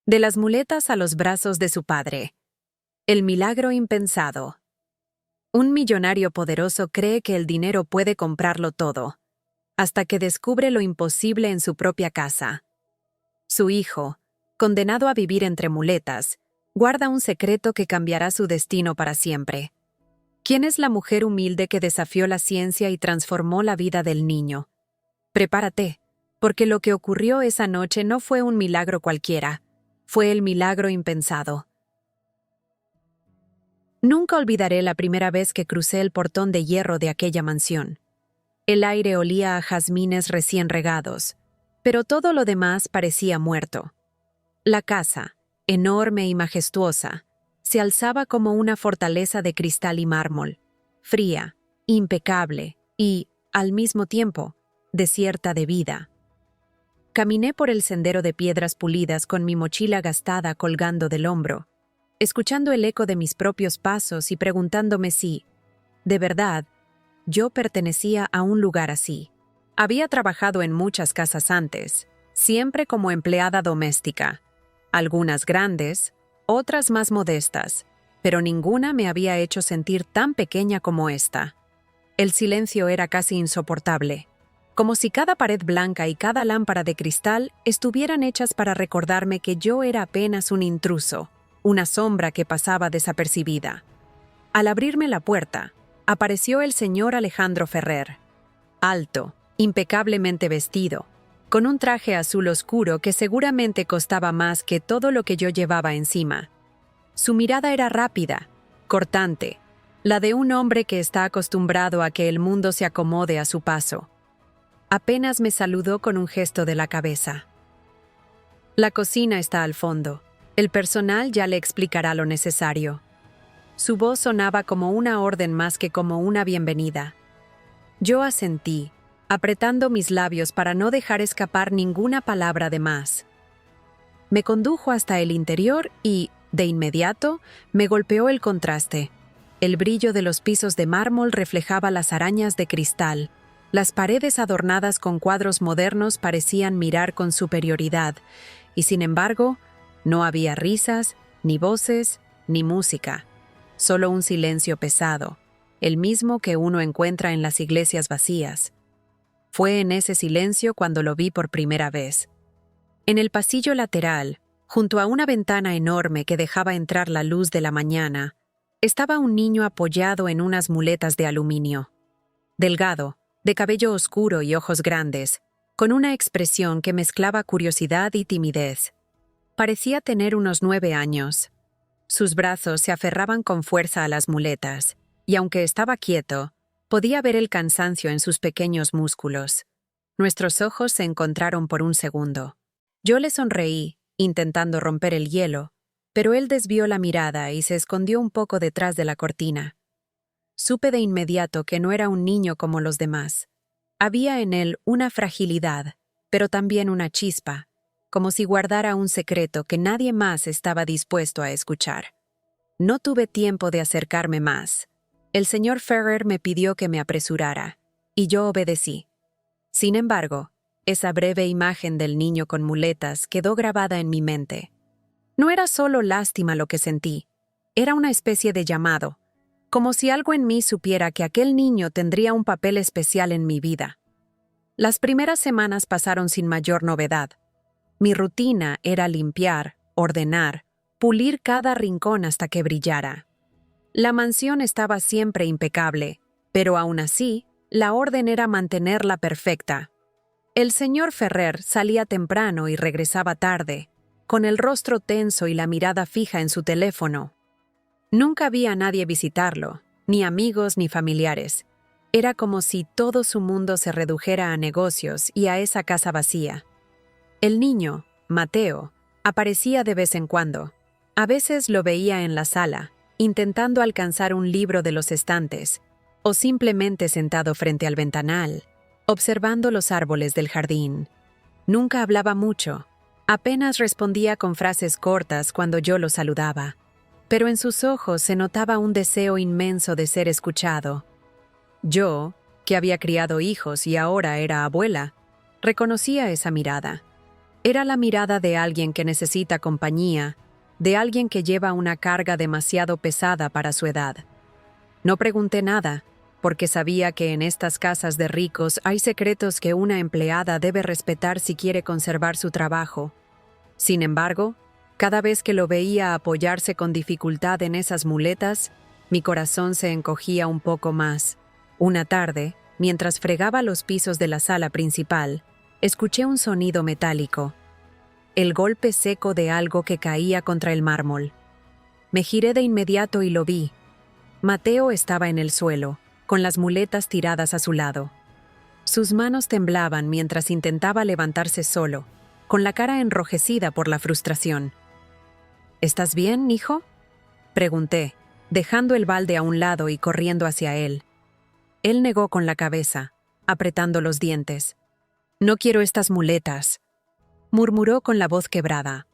De las muletas a los brazos de su padre. El milagro impensado. Un millonario poderoso cree que el dinero puede comprarlo todo, hasta que descubre lo imposible en su propia casa. Su hijo, condenado a vivir entre muletas, guarda un secreto que cambiará su destino para siempre. ¿Quién es la mujer humilde que desafió la ciencia y transformó la vida del niño? Prepárate, porque lo que ocurrió esa noche no fue un milagro cualquiera, fue el milagro impensado. Nunca olvidaré la primera vez que crucé el portón de hierro de aquella mansión. El aire olía a jazmines recién regados, pero todo lo demás parecía muerto. La casa, enorme y majestuosa, se alzaba como una fortaleza de cristal y mármol, fría, impecable y, al mismo tiempo, desierta de vida. Caminé por el sendero de piedras pulidas con mi mochila gastada colgando del hombro, escuchando el eco de mis propios pasos y preguntándome si, de verdad, yo pertenecía a un lugar así. Había trabajado en muchas casas antes, siempre como empleada doméstica, algunas grandes, otras más modestas, pero ninguna me había hecho sentir tan pequeña como esta. El silencio era casi insoportable, como si cada pared blanca y cada lámpara de cristal estuvieran hechas para recordarme que yo era apenas un intruso, una sombra que pasaba desapercibida. Al abrirme la puerta, apareció el señor Alejandro Ferrer, alto, impecablemente vestido, con un traje azul oscuro que seguramente costaba más que todo lo que yo llevaba encima. Su mirada era rápida, cortante, la de un hombre que está acostumbrado a que el mundo se acomode a su paso. Apenas me saludó con un gesto de la cabeza. La cocina está al fondo. El personal ya le explicará lo necesario. Su voz sonaba como una orden más que como una bienvenida. Yo asentí, apretando mis labios para no dejar escapar ninguna palabra de más. Me condujo hasta el interior y, de inmediato, me golpeó el contraste. El brillo de los pisos de mármol reflejaba las arañas de cristal. Las paredes adornadas con cuadros modernos parecían mirar con superioridad, y sin embargo, no había risas, ni voces, ni música. Solo un silencio pesado, el mismo que uno encuentra en las iglesias vacías. Fue en ese silencio cuando lo vi por primera vez. En el pasillo lateral, junto a una ventana enorme que dejaba entrar la luz de la mañana, estaba un niño apoyado en unas muletas de aluminio. Delgado, de cabello oscuro y ojos grandes, con una expresión que mezclaba curiosidad y timidez. Parecía tener unos 9 años. Sus brazos se aferraban con fuerza a las muletas, y aunque estaba quieto, podía ver el cansancio en sus pequeños músculos. Nuestros ojos se encontraron por un segundo. Yo le sonreí, intentando romper el hielo, pero él desvió la mirada y se escondió un poco detrás de la cortina. Supe de inmediato que no era un niño como los demás. Había en él una fragilidad, pero también una chispa, como si guardara un secreto que nadie más estaba dispuesto a escuchar. No tuve tiempo de acercarme más. El señor Ferrer me pidió que me apresurara, y yo obedecí. Sin embargo, esa breve imagen del niño con muletas quedó grabada en mi mente. No era solo lástima lo que sentí, era una especie de llamado, como si algo en mí supiera que aquel niño tendría un papel especial en mi vida. Las primeras semanas pasaron sin mayor novedad. Mi rutina era limpiar, ordenar, pulir cada rincón hasta que brillara. La mansión estaba siempre impecable, pero aún así, la orden era mantenerla perfecta. El señor Ferrer salía temprano y regresaba tarde, con el rostro tenso y la mirada fija en su teléfono. Nunca vi a nadie visitarlo, ni amigos ni familiares. Era como si todo su mundo se redujera a negocios y a esa casa vacía. El niño, Mateo, aparecía de vez en cuando. A veces lo veía en la sala, intentando alcanzar un libro de los estantes, o simplemente sentado frente al ventanal, observando los árboles del jardín. Nunca hablaba mucho, apenas respondía con frases cortas cuando yo lo saludaba, pero en sus ojos se notaba un deseo inmenso de ser escuchado. Yo, que había criado hijos y ahora era abuela, reconocía esa mirada. Era la mirada de alguien que necesita compañía, de alguien que lleva una carga demasiado pesada para su edad. No pregunté nada, porque sabía que en estas casas de ricos hay secretos que una empleada debe respetar si quiere conservar su trabajo. Sin embargo, cada vez que lo veía apoyarse con dificultad en esas muletas, mi corazón se encogía un poco más. Una tarde, mientras fregaba los pisos de la sala principal, escuché un sonido metálico, el golpe seco de algo que caía contra el mármol. Me giré de inmediato y lo vi. Mateo estaba en el suelo, con las muletas tiradas a su lado. Sus manos temblaban mientras intentaba levantarse solo, con la cara enrojecida por la frustración. ¿Estás bien, hijo?, pregunté, dejando el balde a un lado y corriendo hacia él. Él negó con la cabeza, apretando los dientes. «No quiero estas muletas», murmuró con la voz quebrada.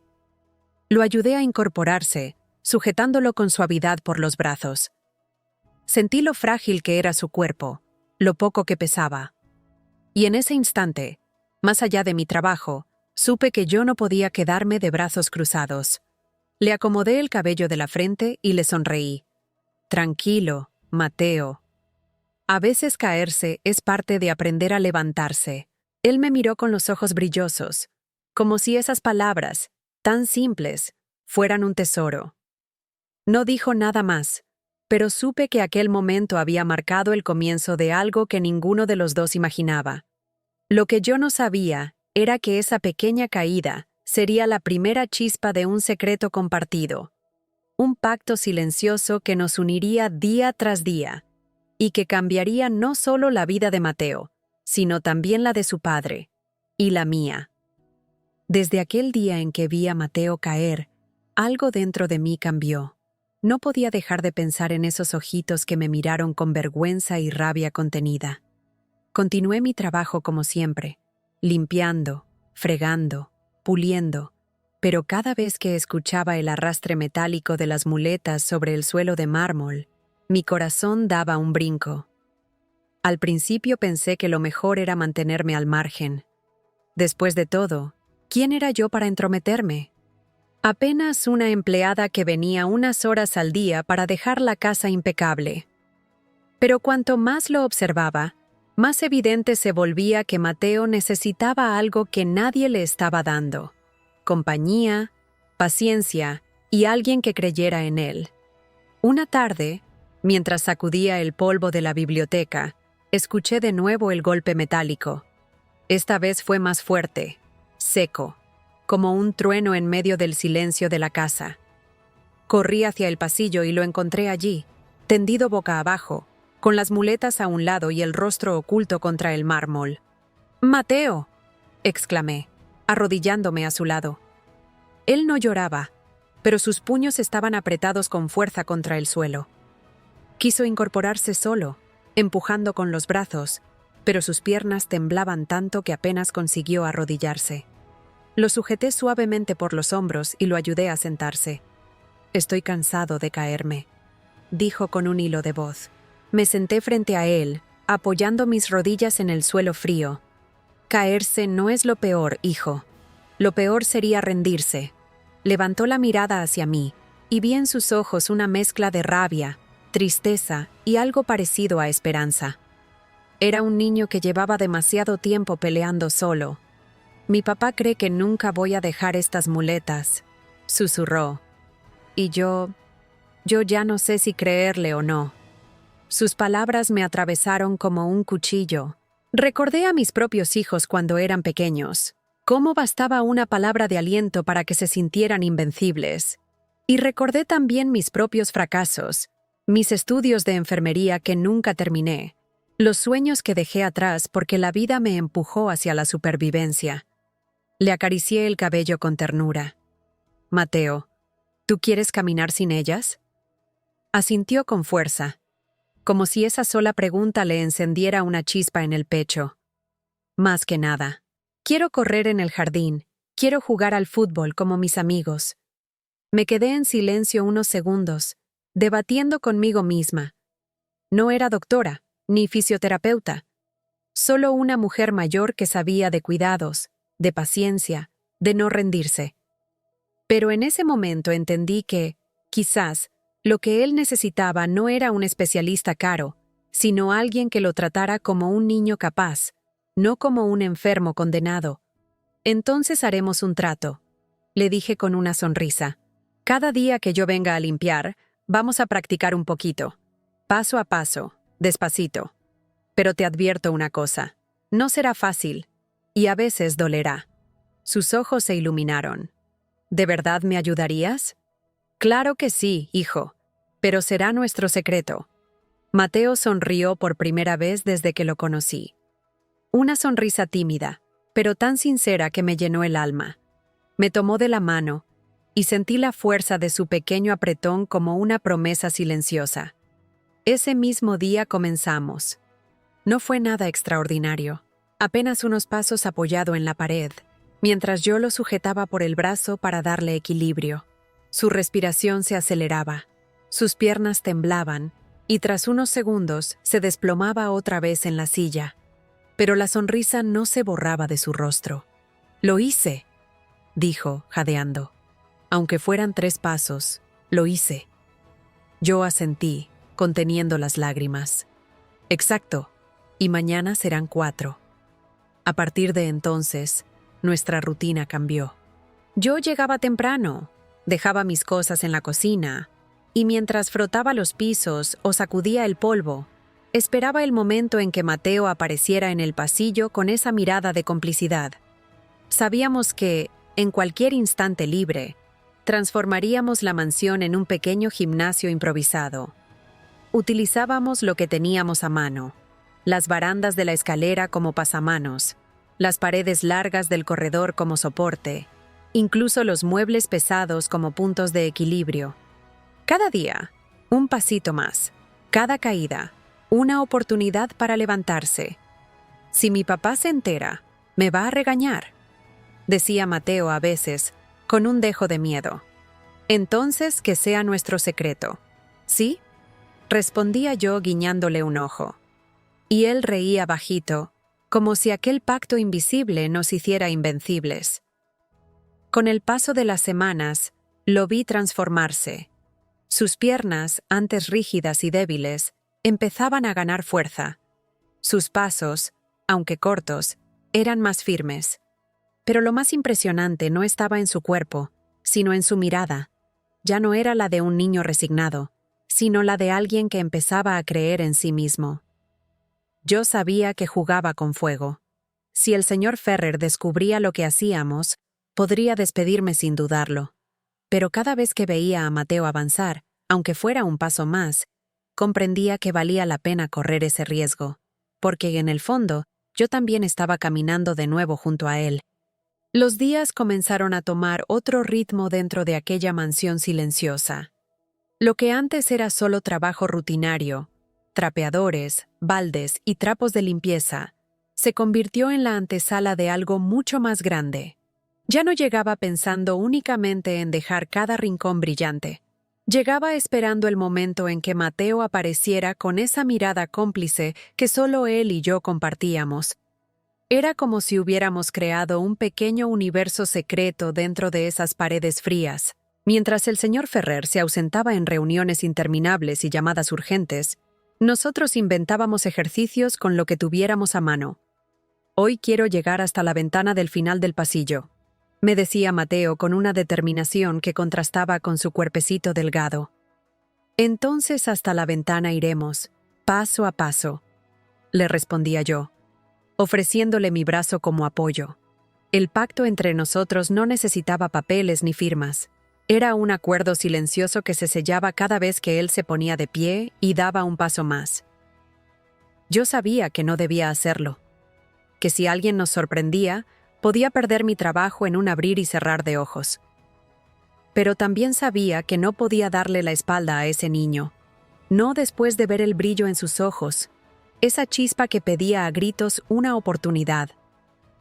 Lo ayudé a incorporarse, sujetándolo con suavidad por los brazos. Sentí lo frágil que era su cuerpo, lo poco que pesaba. Y en ese instante, más allá de mi trabajo, supe que yo no podía quedarme de brazos cruzados. Le acomodé el cabello de la frente y le sonreí. «Tranquilo, Mateo. A veces caerse es parte de aprender a levantarse». Él me miró con los ojos brillosos, como si esas palabras, tan simples, fueran un tesoro. No dijo nada más, pero supe que aquel momento había marcado el comienzo de algo que ninguno de los dos imaginaba. Lo que yo no sabía era que esa pequeña caída sería la primera chispa de un secreto compartido, un pacto silencioso que nos uniría día tras día, y que cambiaría no solo la vida de Mateo, sino también la de su padre, y la mía. Desde aquel día en que vi a Mateo caer, algo dentro de mí cambió. No podía dejar de pensar en esos ojitos que me miraron con vergüenza y rabia contenida. Continué mi trabajo como siempre, limpiando, fregando, puliendo, pero cada vez que escuchaba el arrastre metálico de las muletas sobre el suelo de mármol, mi corazón daba un brinco. Al principio pensé que lo mejor era mantenerme al margen. Después de todo, ¿quién era yo para entrometerme? Apenas una empleada que venía unas horas al día para dejar la casa impecable. Pero cuanto más lo observaba, más evidente se volvía que Mateo necesitaba algo que nadie le estaba dando: compañía, paciencia y alguien que creyera en él. Una tarde, mientras sacudía el polvo de la biblioteca, escuché de nuevo el golpe metálico. Esta vez fue más fuerte, seco, como un trueno en medio del silencio de la casa. Corrí hacia el pasillo y lo encontré allí, tendido boca abajo, con las muletas a un lado y el rostro oculto contra el mármol. «¡Mateo!», exclamé, arrodillándome a su lado. Él no lloraba, pero sus puños estaban apretados con fuerza contra el suelo. Quiso incorporarse solo, empujando con los brazos, pero sus piernas temblaban tanto que apenas consiguió arrodillarse. Lo sujeté suavemente por los hombros y lo ayudé a sentarse. «Estoy cansado de caerme», dijo con un hilo de voz. Me senté frente a él, apoyando mis rodillas en el suelo frío. «Caerse no es lo peor, hijo. Lo peor sería rendirse». Levantó la mirada hacia mí, y vi en sus ojos una mezcla de rabia, tristeza y algo parecido a esperanza. Era un niño que llevaba demasiado tiempo peleando solo. «Mi papá cree que nunca voy a dejar estas muletas», susurró. Y yo ya no sé si creerle o no. Sus palabras me atravesaron como un cuchillo. Recordé a mis propios hijos cuando eran pequeños. Cómo bastaba una palabra de aliento para que se sintieran invencibles. Y recordé también mis propios fracasos, mis estudios de enfermería que nunca terminé, los sueños que dejé atrás porque la vida me empujó hacia la supervivencia. Le acaricié el cabello con ternura. «Mateo, ¿tú quieres caminar sin ellas?». Asintió con fuerza, como si esa sola pregunta le encendiera una chispa en el pecho. «Más que nada. Quiero correr en el jardín, quiero jugar al fútbol como mis amigos». Me quedé en silencio unos segundos, debatiendo conmigo misma. No era doctora, ni fisioterapeuta. Solo una mujer mayor que sabía de cuidados, de paciencia, de no rendirse. Pero en ese momento entendí que, quizás, lo que él necesitaba no era un especialista caro, sino alguien que lo tratara como un niño capaz, no como un enfermo condenado. Entonces haremos un trato, le dije con una sonrisa. Cada día que yo venga a limpiar, vamos a practicar un poquito, paso a paso, despacito. Pero te advierto una cosa, no será fácil, y a veces dolerá. Sus ojos se iluminaron. ¿De verdad me ayudarías? Claro que sí, hijo, pero será nuestro secreto. Mateo sonrió por primera vez desde que lo conocí. Una sonrisa tímida, pero tan sincera que me llenó el alma. Me tomó de la mano y sentí la fuerza de su pequeño apretón como una promesa silenciosa. Ese mismo día comenzamos. No fue nada extraordinario, apenas unos pasos apoyado en la pared, mientras yo lo sujetaba por el brazo para darle equilibrio. Su respiración se aceleraba, sus piernas temblaban, y tras unos segundos se desplomaba otra vez en la silla. Pero la sonrisa no se borraba de su rostro. «Lo hice», dijo, jadeando. Aunque fueran 3 pasos, lo hice. Yo asentí, conteniendo las lágrimas. «Exacto, y mañana serán 4». A partir de entonces, nuestra rutina cambió. Yo llegaba temprano, dejaba mis cosas en la cocina, y mientras frotaba los pisos o sacudía el polvo, esperaba el momento en que Mateo apareciera en el pasillo con esa mirada de complicidad. Sabíamos que, en cualquier instante libre, transformaríamos la mansión en un pequeño gimnasio improvisado. Utilizábamos lo que teníamos a mano: las barandas de la escalera como pasamanos, las paredes largas del corredor como soporte, incluso los muebles pesados como puntos de equilibrio. Cada día, un pasito más. Cada caída, una oportunidad para levantarse. «Si mi papá se entera, me va a regañar», decía Mateo a veces, con un dejo de miedo. «Entonces que sea nuestro secreto». «¿Sí?», respondía yo guiñándole un ojo. Y él reía bajito, como si aquel pacto invisible nos hiciera invencibles. Con el paso de las semanas, lo vi transformarse. Sus piernas, antes rígidas y débiles, empezaban a ganar fuerza. Sus pasos, aunque cortos, eran más firmes. Pero lo más impresionante no estaba en su cuerpo, sino en su mirada. Ya no era la de un niño resignado, sino la de alguien que empezaba a creer en sí mismo. Yo sabía que jugaba con fuego. Si el señor Ferrer descubría lo que hacíamos, podría despedirme sin dudarlo. Pero cada vez que veía a Mateo avanzar, aunque fuera un paso más, comprendía que valía la pena correr ese riesgo, porque en el fondo yo también estaba caminando de nuevo junto a él. Los días comenzaron a tomar otro ritmo dentro de aquella mansión silenciosa. Lo que antes era solo trabajo rutinario, trapeadores, baldes y trapos de limpieza, se convirtió en la antesala de algo mucho más grande. Ya no llegaba pensando únicamente en dejar cada rincón brillante. Llegaba esperando el momento en que Mateo apareciera con esa mirada cómplice que solo él y yo compartíamos. Era como si hubiéramos creado un pequeño universo secreto dentro de esas paredes frías. Mientras el señor Ferrer se ausentaba en reuniones interminables y llamadas urgentes, nosotros inventábamos ejercicios con lo que tuviéramos a mano. «Hoy quiero llegar hasta la ventana del final del pasillo», me decía Mateo con una determinación que contrastaba con su cuerpecito delgado. «Entonces hasta la ventana iremos, paso a paso», le respondía yo, ofreciéndole mi brazo como apoyo. El pacto entre nosotros no necesitaba papeles ni firmas. Era un acuerdo silencioso que se sellaba cada vez que él se ponía de pie y daba un paso más. Yo sabía que no debía hacerlo, que si alguien nos sorprendía, podía perder mi trabajo en un abrir y cerrar de ojos. Pero también sabía que no podía darle la espalda a ese niño, no después de ver el brillo en sus ojos, esa chispa que pedía a gritos una oportunidad.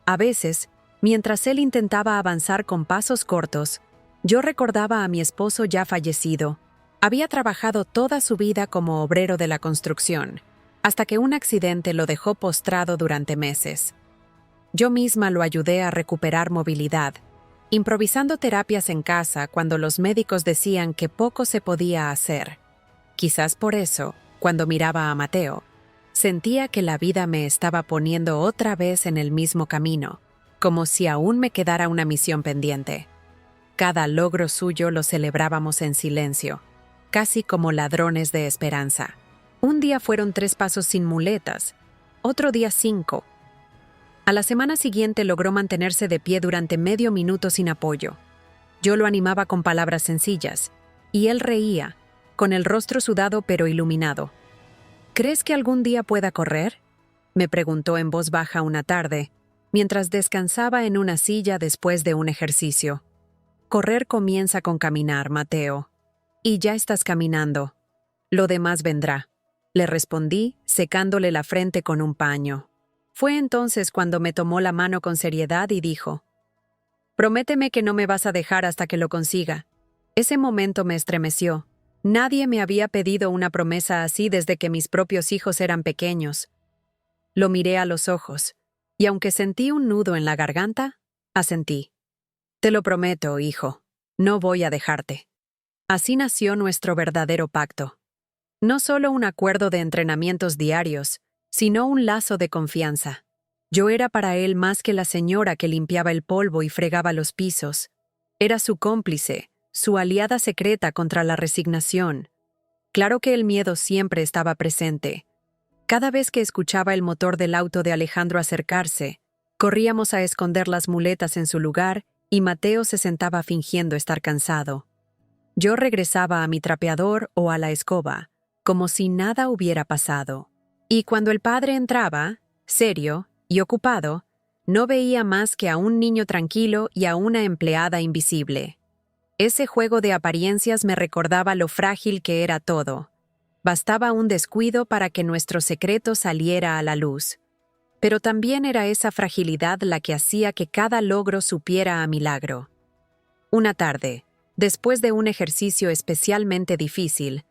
A veces, mientras él intentaba avanzar con pasos cortos, yo recordaba a mi esposo ya fallecido. Había trabajado toda su vida como obrero de la construcción, hasta que un accidente lo dejó postrado durante meses. Yo misma lo ayudé a recuperar movilidad, improvisando terapias en casa cuando los médicos decían que poco se podía hacer. Quizás por eso, cuando miraba a Mateo, sentía que la vida me estaba poniendo otra vez en el mismo camino, como si aún me quedara una misión pendiente. Cada logro suyo lo celebrábamos en silencio, casi como ladrones de esperanza. Un día fueron 3 pasos sin muletas, otro día 5. A la semana siguiente logró mantenerse de pie durante medio minuto sin apoyo. Yo lo animaba con palabras sencillas, y él reía, con el rostro sudado pero iluminado. ¿Crees que algún día pueda correr?, me preguntó en voz baja una tarde, mientras descansaba en una silla después de un ejercicio. Correr comienza con caminar, Mateo. Y ya estás caminando. Lo demás vendrá, le respondí, secándole la frente con un paño. Fue entonces cuando me tomó la mano con seriedad y dijo: «Prométeme que no me vas a dejar hasta que lo consiga». Ese momento me estremeció. Nadie me había pedido una promesa así desde que mis propios hijos eran pequeños. Lo miré a los ojos, y aunque sentí un nudo en la garganta, asentí. «Te lo prometo, hijo, no voy a dejarte». Así nació nuestro verdadero pacto. No solo un acuerdo de entrenamientos diarios, sino un lazo de confianza. Yo era para él más que la señora que limpiaba el polvo y fregaba los pisos. Era su cómplice, su aliada secreta contra la resignación. Claro que el miedo siempre estaba presente. Cada vez que escuchaba el motor del auto de Alejandro acercarse, corríamos a esconder las muletas en su lugar y Mateo se sentaba fingiendo estar cansado. Yo regresaba a mi trapeador o a la escoba, como si nada hubiera pasado. Y cuando el padre entraba, serio y ocupado, no veía más que a un niño tranquilo y a una empleada invisible. Ese juego de apariencias me recordaba lo frágil que era todo. Bastaba un descuido para que nuestro secreto saliera a la luz. Pero también era esa fragilidad la que hacía que cada logro supiera a milagro. Una tarde, después de un ejercicio especialmente difícil,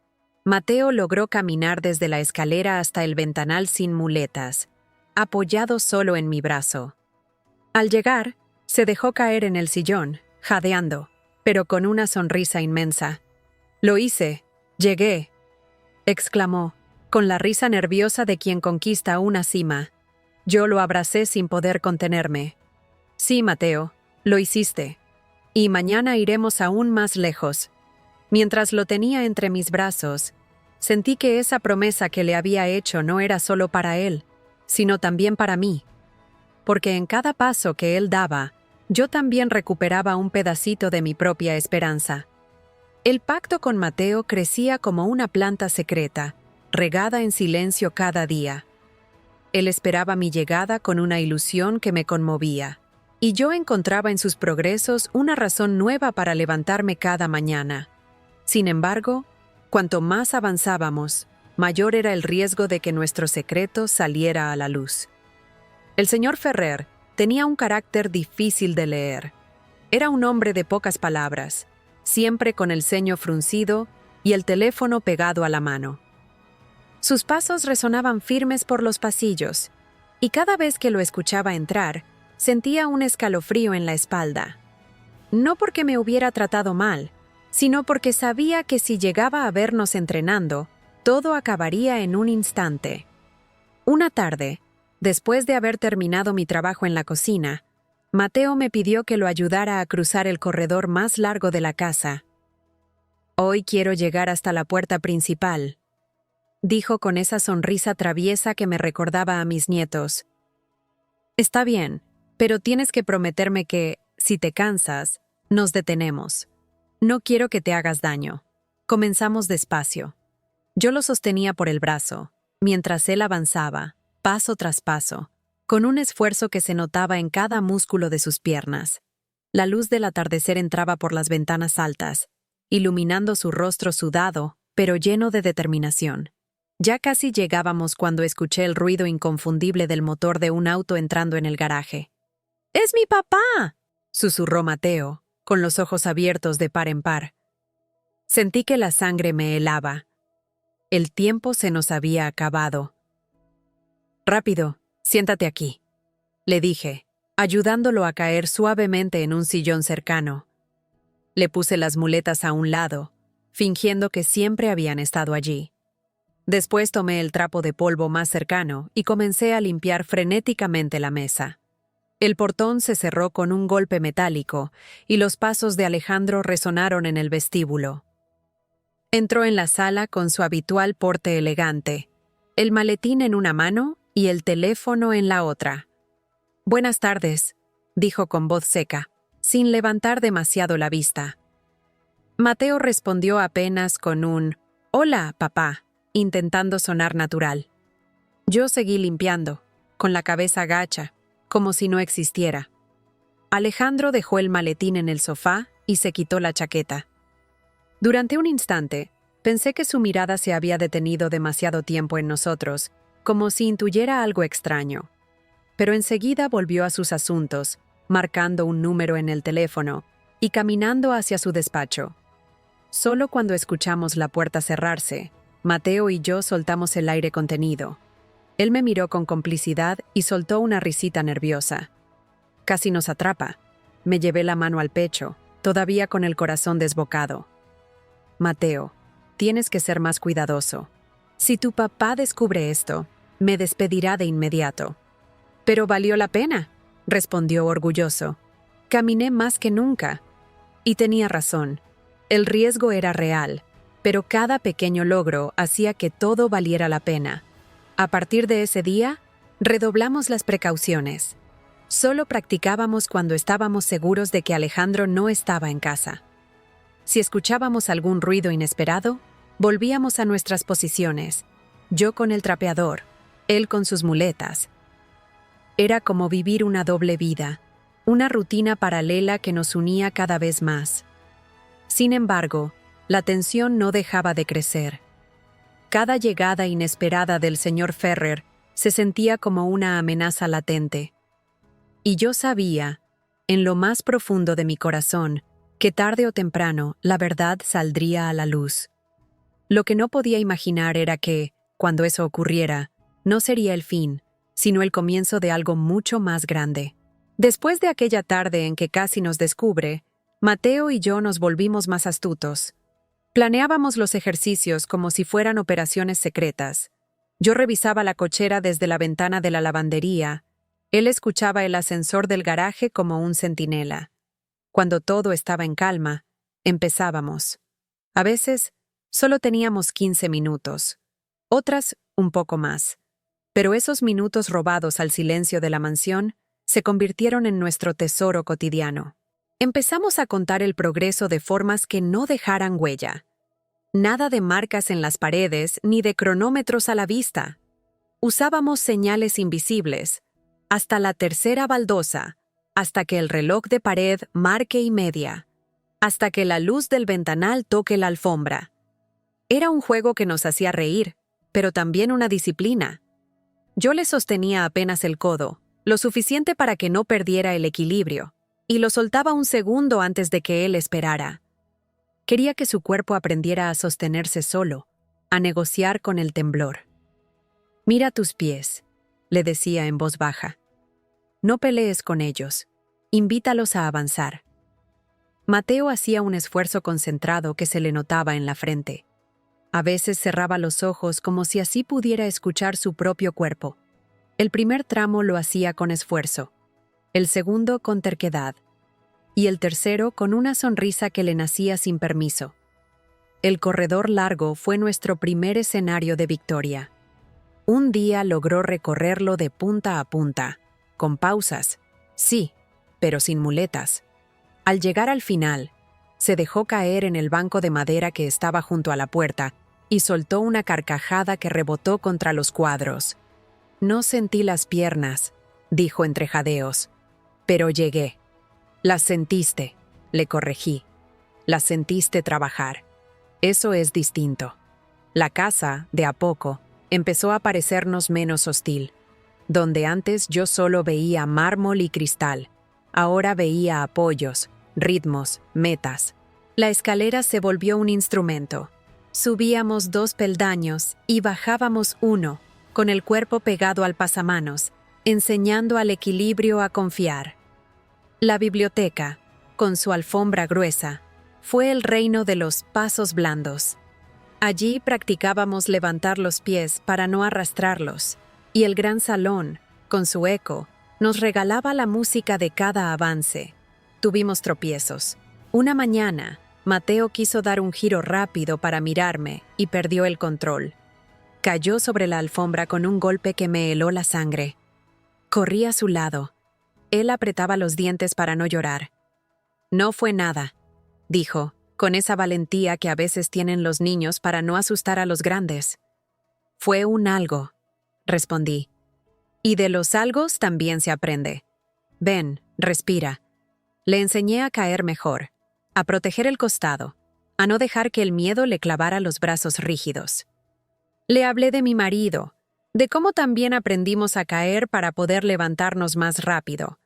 Mateo logró caminar desde la escalera hasta el ventanal sin muletas, apoyado solo en mi brazo. Al llegar, se dejó caer en el sillón, jadeando, pero con una sonrisa inmensa. «Lo hice, llegué», exclamó, con la risa nerviosa de quien conquista una cima. Yo lo abracé sin poder contenerme. «Sí, Mateo, lo hiciste. Y mañana iremos aún más lejos». Mientras lo tenía entre mis brazos, sentí que esa promesa que le había hecho no era solo para él, sino también para mí. Porque en cada paso que él daba, yo también recuperaba un pedacito de mi propia esperanza. El pacto con Mateo crecía como una planta secreta, regada en silencio cada día. Él esperaba mi llegada con una ilusión que me conmovía, y yo encontraba en sus progresos una razón nueva para levantarme cada mañana. Sin embargo, cuanto más avanzábamos, mayor era el riesgo de que nuestro secreto saliera a la luz. El señor Ferrer tenía un carácter difícil de leer. Era un hombre de pocas palabras, siempre con el ceño fruncido y el teléfono pegado a la mano. Sus pasos resonaban firmes por los pasillos, y cada vez que lo escuchaba entrar, sentía un escalofrío en la espalda. No porque me hubiera tratado mal, sino porque sabía que si llegaba a vernos entrenando, todo acabaría en un instante. Una tarde, después de haber terminado mi trabajo en la cocina, Mateo me pidió que lo ayudara a cruzar el corredor más largo de la casa. «Hoy quiero llegar hasta la puerta principal», dijo con esa sonrisa traviesa que me recordaba a mis nietos. «Está bien, pero tienes que prometerme que, si te cansas, nos detenemos. No quiero que te hagas daño». Comenzamos despacio. Yo lo sostenía por el brazo, mientras él avanzaba, paso tras paso, con un esfuerzo que se notaba en cada músculo de sus piernas. La luz del atardecer entraba por las ventanas altas, iluminando su rostro sudado, pero lleno de determinación. Ya casi llegábamos cuando escuché el ruido inconfundible del motor de un auto entrando en el garaje. «¡Es mi papá!», susurró Mateo, con los ojos abiertos de par en par. Sentí que la sangre me helaba. El tiempo se nos había acabado. «Rápido, siéntate aquí», le dije, ayudándolo a caer suavemente en un sillón cercano. Le puse las muletas a un lado, fingiendo que siempre habían estado allí. Después tomé el trapo de polvo más cercano y comencé a limpiar frenéticamente la mesa. El portón se cerró con un golpe metálico y los pasos de Alejandro resonaron en el vestíbulo. Entró en la sala con su habitual porte elegante, el maletín en una mano y el teléfono en la otra. «Buenas tardes», dijo con voz seca, sin levantar demasiado la vista. Mateo respondió apenas con un «Hola, papá», intentando sonar natural. Yo seguí limpiando, con la cabeza gacha, como si no existiera. Alejandro dejó el maletín en el sofá y se quitó la chaqueta. Durante un instante, pensé que su mirada se había detenido demasiado tiempo en nosotros, como si intuyera algo extraño. Pero enseguida volvió a sus asuntos, marcando un número en el teléfono y caminando hacia su despacho. Solo cuando escuchamos la puerta cerrarse, Mateo y yo soltamos el aire contenido. Él me miró con complicidad y soltó una risita nerviosa. Casi nos atrapa. Me llevé la mano al pecho, todavía con el corazón desbocado. «Mateo, tienes que ser más cuidadoso. Si tu papá descubre esto, me despedirá de inmediato». «Pero valió la pena», respondió orgulloso. «Caminé más que nunca». Y tenía razón. El riesgo era real, pero cada pequeño logro hacía que todo valiera la pena. A partir de ese día, redoblamos las precauciones. Solo practicábamos cuando estábamos seguros de que Alejandro no estaba en casa. Si escuchábamos algún ruido inesperado, volvíamos a nuestras posiciones, yo con el trapeador, él con sus muletas. Era como vivir una doble vida, una rutina paralela que nos unía cada vez más. Sin embargo, la tensión no dejaba de crecer. Cada llegada inesperada del señor Ferrer se sentía como una amenaza latente. Y yo sabía, en lo más profundo de mi corazón, que tarde o temprano la verdad saldría a la luz. Lo que no podía imaginar era que, cuando eso ocurriera, no sería el fin, sino el comienzo de algo mucho más grande. Después de aquella tarde en que casi nos descubre, Mateo y yo nos volvimos más astutos. Planeábamos los ejercicios como si fueran operaciones secretas. Yo revisaba la cochera desde la ventana de la lavandería. Él escuchaba el ascensor del garaje como un centinela. Cuando todo estaba en calma, empezábamos. A veces, solo teníamos 15 minutos. Otras, un poco más. Pero esos minutos robados al silencio de la mansión se convirtieron en nuestro tesoro cotidiano. Empezamos a contar el progreso de formas que no dejaran huella. Nada de marcas en las paredes ni de cronómetros a la vista. Usábamos señales invisibles, hasta la tercera baldosa, hasta que el reloj de pared marque y media, hasta que la luz del ventanal toque la alfombra. Era un juego que nos hacía reír, pero también una disciplina. Yo le sostenía apenas el codo, lo suficiente para que no perdiera el equilibrio, y lo soltaba un segundo antes de que él esperara. Quería que su cuerpo aprendiera a sostenerse solo, a negociar con el temblor. «Mira tus pies», le decía en voz baja. «No pelees con ellos, invítalos a avanzar». Mateo hacía un esfuerzo concentrado que se le notaba en la frente. A veces cerraba los ojos como si así pudiera escuchar su propio cuerpo. El primer tramo lo hacía con esfuerzo, el segundo con terquedad, y el tercero con una sonrisa que le nacía sin permiso. El corredor largo fue nuestro primer escenario de victoria. Un día logró recorrerlo de punta a punta, con pausas, sí, pero sin muletas. Al llegar al final, se dejó caer en el banco de madera que estaba junto a la puerta y soltó una carcajada que rebotó contra los cuadros. «No sentí las piernas», dijo entre jadeos, «pero llegué». «Las sentiste», le corregí. «Las sentiste trabajar. Eso es distinto». La casa, de a poco, empezó a parecernos menos hostil. Donde antes yo solo veía mármol y cristal, ahora veía apoyos, ritmos, metas. La escalera se volvió un instrumento. Subíamos 2 peldaños y bajábamos 1, con el cuerpo pegado al pasamanos, enseñando al equilibrio a confiar. La biblioteca, con su alfombra gruesa, fue el reino de los pasos blandos. Allí practicábamos levantar los pies para no arrastrarlos, y el gran salón, con su eco, nos regalaba la música de cada avance. Tuvimos tropiezos. Una mañana, Mateo quiso dar un giro rápido para mirarme y perdió el control. Cayó sobre la alfombra con un golpe que me heló la sangre. Corrí a su lado. Él apretaba los dientes para no llorar. «No fue nada», dijo, con esa valentía que a veces tienen los niños para no asustar a los grandes. «Fue un algo», respondí. «Y de los algos también se aprende. Ven, respira». Le enseñé a caer mejor, a proteger el costado, a no dejar que el miedo le clavara los brazos rígidos. Le hablé de mi marido, de cómo también aprendimos a caer para poder levantarnos más rápido.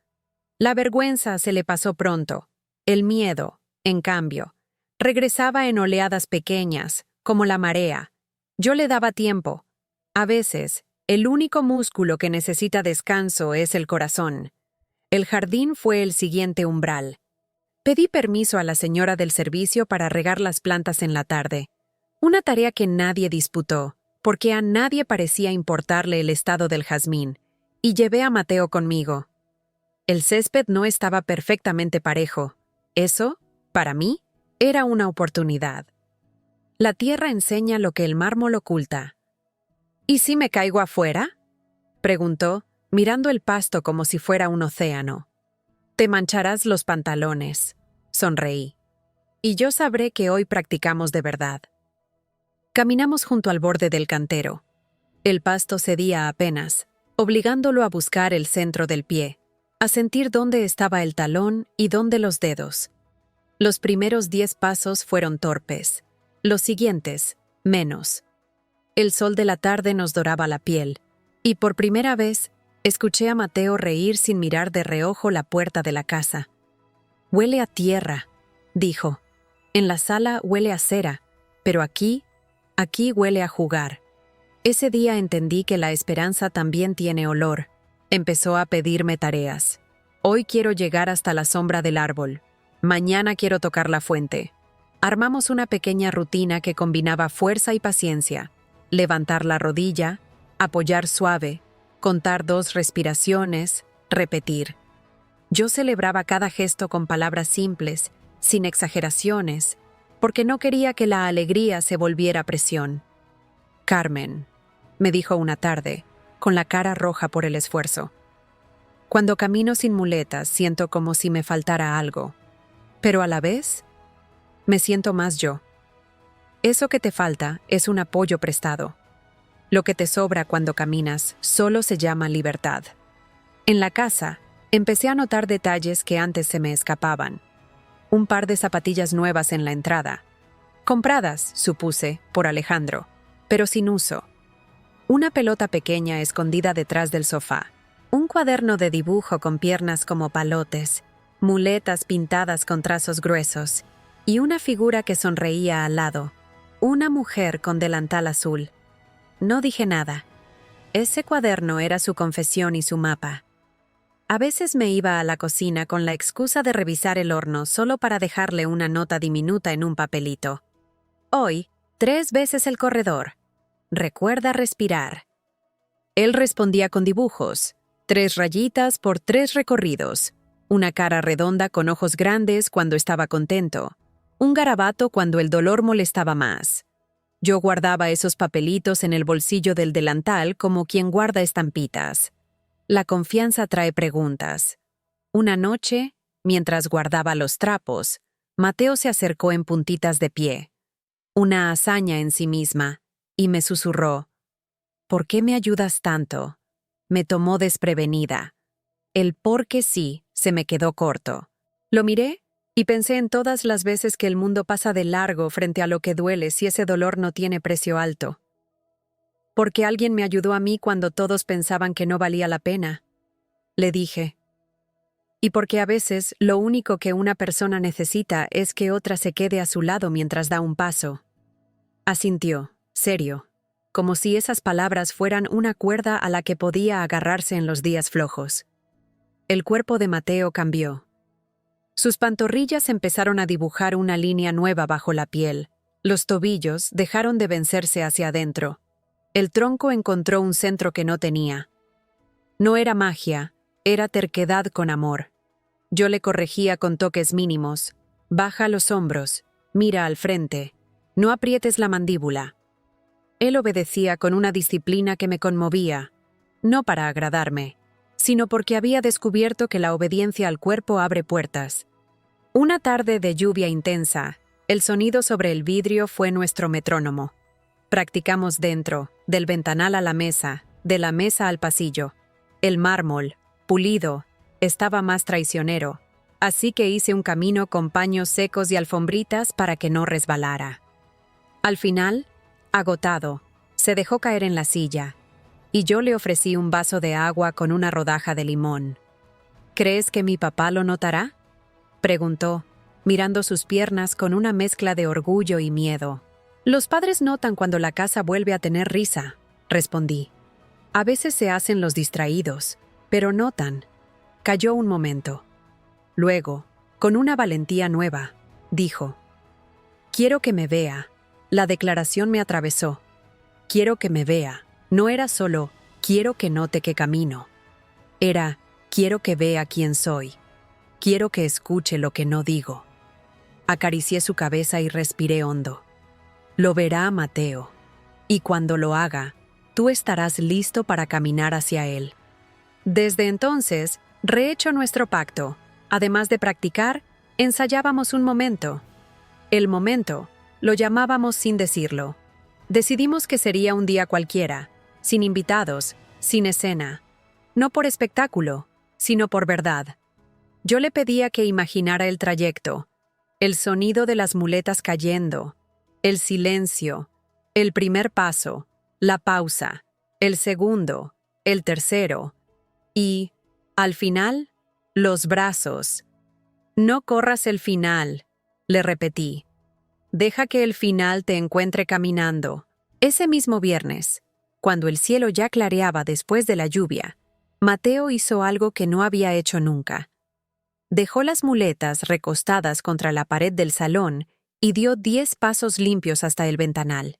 La vergüenza se le pasó pronto. El miedo, en cambio, regresaba en oleadas pequeñas, como la marea. Yo le daba tiempo. A veces, el único músculo que necesita descanso es el corazón. El jardín fue el siguiente umbral. Pedí permiso a la señora del servicio para regar las plantas en la tarde. Una tarea que nadie disputó, porque a nadie parecía importarle el estado del jazmín, y llevé a Mateo conmigo. El césped no estaba perfectamente parejo. Eso, para mí, era una oportunidad. La tierra enseña lo que el mármol oculta. ¿Y si me caigo afuera?, preguntó, mirando el pasto como si fuera un océano. «Te mancharás los pantalones», sonreí. «Y yo sabré que hoy practicamos de verdad». Caminamos junto al borde del cantero. El pasto cedía apenas, obligándolo a buscar el centro del pie, a sentir dónde estaba el talón y dónde los dedos. Los primeros 10 pasos fueron torpes, los siguientes, menos. El sol de la tarde nos doraba la piel, y por primera vez escuché a Mateo reír sin mirar de reojo la puerta de la casa. «Huele a tierra», dijo. «En la sala huele a cera, pero aquí huele a jugar». Ese día entendí que la esperanza también tiene olor. Empezó a pedirme tareas. «Hoy quiero llegar hasta la sombra del árbol. Mañana quiero tocar la fuente». Armamos una pequeña rutina que combinaba fuerza y paciencia. Levantar la rodilla, apoyar suave, contar 2 respiraciones, repetir. Yo celebraba cada gesto con palabras simples, sin exageraciones, porque no quería que la alegría se volviera presión. «Carmen», me dijo una tarde, con la cara roja por el esfuerzo. «Cuando camino sin muletas siento como si me faltara algo, pero a la vez me siento más yo. Eso que te falta es un apoyo prestado. Lo que te sobra cuando caminas solo se llama libertad». En la casa, empecé a notar detalles que antes se me escapaban. Un par de zapatillas nuevas en la entrada. Compradas, supuse, por Alejandro, pero sin uso. Una pelota pequeña escondida detrás del sofá. Un cuaderno de dibujo con piernas como palotes. Muletas pintadas con trazos gruesos. Y una figura que sonreía al lado. Una mujer con delantal azul. No dije nada. Ese cuaderno era su confesión y su mapa. A veces me iba a la cocina con la excusa de revisar el horno solo para dejarle una nota diminuta en un papelito. «Hoy, 3 veces el corredor. Recuerda respirar». Él respondía con dibujos. 3 rayitas por 3 recorridos. Una cara redonda con ojos grandes cuando estaba contento. Un garabato cuando el dolor molestaba más. Yo guardaba esos papelitos en el bolsillo del delantal como quien guarda estampitas. La confianza trae preguntas. Una noche, mientras guardaba los trapos, Mateo se acercó en puntitas de pie. Una hazaña en sí misma, y me susurró: «¿Por qué me ayudas tanto?». Me tomó desprevenida. El «por qué sí» se me quedó corto. Lo miré y pensé en todas las veces que el mundo pasa de largo frente a lo que duele si ese dolor no tiene precio alto. «Porque alguien me ayudó a mí cuando todos pensaban que no valía la pena», le dije. «Y porque a veces lo único que una persona necesita es que otra se quede a su lado mientras da un paso». Asintió, serio, como si esas palabras fueran una cuerda a la que podía agarrarse en los días flojos. El cuerpo de Mateo cambió. Sus pantorrillas empezaron a dibujar una línea nueva bajo la piel. Los tobillos dejaron de vencerse hacia adentro. El tronco encontró un centro que no tenía. No era magia, era terquedad con amor. Yo le corregía con toques mínimos. Baja los hombros, mira al frente, no aprietes la mandíbula. Él obedecía con una disciplina que me conmovía, no para agradarme, sino porque había descubierto que la obediencia al cuerpo abre puertas. Una tarde de lluvia intensa, el sonido sobre el vidrio fue nuestro metrónomo. Practicamos dentro, del ventanal a la mesa, de la mesa al pasillo. El mármol, pulido, estaba más traicionero, así que hice un camino con paños secos y alfombritas para que no resbalara. Al final, agotado, se dejó caer en la silla, y yo le ofrecí un vaso de agua con una rodaja de limón. ¿Crees que mi papá lo notará?, preguntó, mirando sus piernas con una mezcla de orgullo y miedo. Los padres notan cuando la casa vuelve a tener risa, respondí. A veces se hacen los distraídos, pero notan. Calló un momento. Luego, con una valentía nueva, dijo: «Quiero que me vea». La declaración me atravesó. Quiero que me vea. No era solo quiero que note que camino. Era quiero que vea quién soy. Quiero que escuche lo que no digo. Acaricié su cabeza y respiré hondo. Lo verá, Mateo. Y cuando lo haga, tú estarás listo para caminar hacia él. Desde entonces, rehecho nuestro pacto. Además de practicar, ensayábamos un momento. El momento lo llamábamos sin decirlo. Decidimos que sería un día cualquiera, sin invitados, sin escena. No por espectáculo, sino por verdad. Yo le pedía que imaginara el trayecto, el sonido de las muletas cayendo, el silencio, el primer paso, la pausa, el segundo, el tercero, y, al final, los brazos. No corras el final, le repetí. Deja que el final te encuentre caminando. Ese mismo viernes, cuando el cielo ya clareaba después de la lluvia, Mateo hizo algo que no había hecho nunca. Dejó las muletas recostadas contra la pared del salón y dio 10 pasos limpios hasta el ventanal.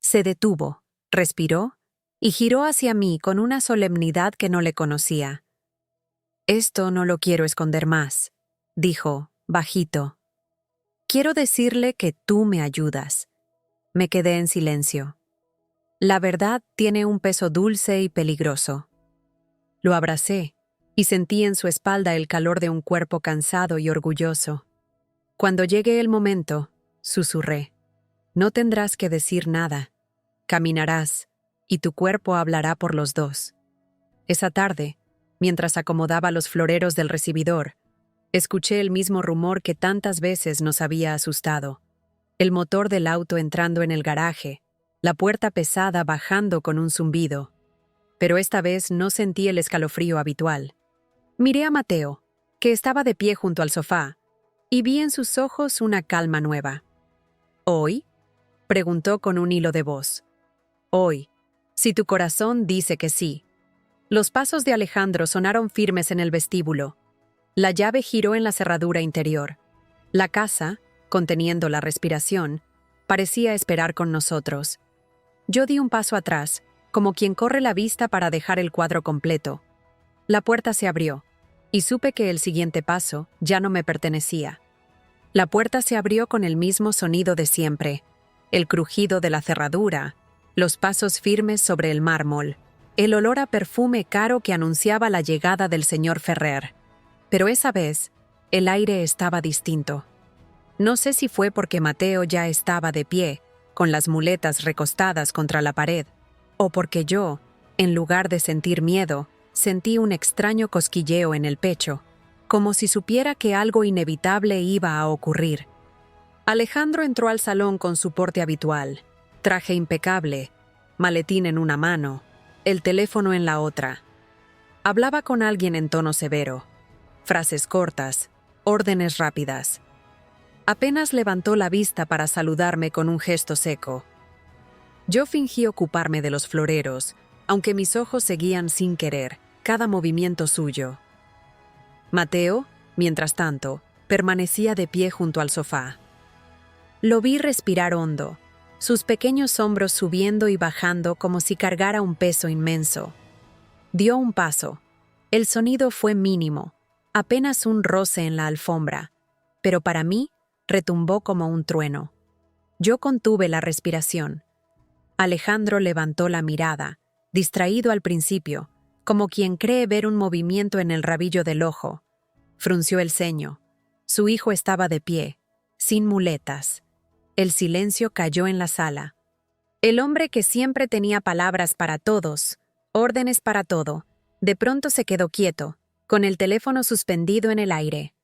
Se detuvo, respiró y giró hacia mí con una solemnidad que no le conocía. «Esto no lo quiero esconder más», dijo, bajito. «Quiero decirle que tú me ayudas». Me quedé en silencio. La verdad tiene un peso dulce y peligroso. Lo abracé y sentí en su espalda el calor de un cuerpo cansado y orgulloso. Cuando llegue el momento, susurré: «No tendrás que decir nada. Caminarás, y tu cuerpo hablará por los dos». Esa tarde, mientras acomodaba los floreros del recibidor, escuché el mismo rumor que tantas veces nos había asustado. El motor del auto entrando en el garaje, la puerta pesada bajando con un zumbido. Pero esta vez no sentí el escalofrío habitual. Miré a Mateo, que estaba de pie junto al sofá, y vi en sus ojos una calma nueva. «¿Hoy?», preguntó con un hilo de voz. «Hoy, si tu corazón dice que sí». Los pasos de Alejandro sonaron firmes en el vestíbulo. La llave giró en la cerradura interior. La casa, conteniendo la respiración, parecía esperar con nosotros. Yo di un paso atrás, como quien corre la vista para dejar el cuadro completo. La puerta se abrió, y supe que el siguiente paso ya no me pertenecía. La puerta se abrió con el mismo sonido de siempre, el crujido de la cerradura, los pasos firmes sobre el mármol, el olor a perfume caro que anunciaba la llegada del señor Ferrer. Pero esa vez, el aire estaba distinto. No sé si fue porque Mateo ya estaba de pie, con las muletas recostadas contra la pared, o porque yo, en lugar de sentir miedo, sentí un extraño cosquilleo en el pecho, como si supiera que algo inevitable iba a ocurrir. Alejandro entró al salón con su porte habitual, traje impecable, maletín en una mano, el teléfono en la otra. Hablaba con alguien en tono severo, frases cortas, órdenes rápidas. Apenas levantó la vista para saludarme con un gesto seco. Yo fingí ocuparme de los floreros, aunque mis ojos seguían sin querer cada movimiento suyo. Mateo, mientras tanto, permanecía de pie junto al sofá. Lo vi respirar hondo, sus pequeños hombros subiendo y bajando como si cargara un peso inmenso. Dio un paso. El sonido fue mínimo, apenas un roce en la alfombra, pero para mí retumbó como un trueno. Yo contuve la respiración. Alejandro levantó la mirada, distraído al principio, como quien cree ver un movimiento en el rabillo del ojo. Frunció el ceño. Su hijo estaba de pie, sin muletas. El silencio cayó en la sala. El hombre que siempre tenía palabras para todos, órdenes para todo, de pronto se quedó quieto, con el teléfono suspendido en el aire.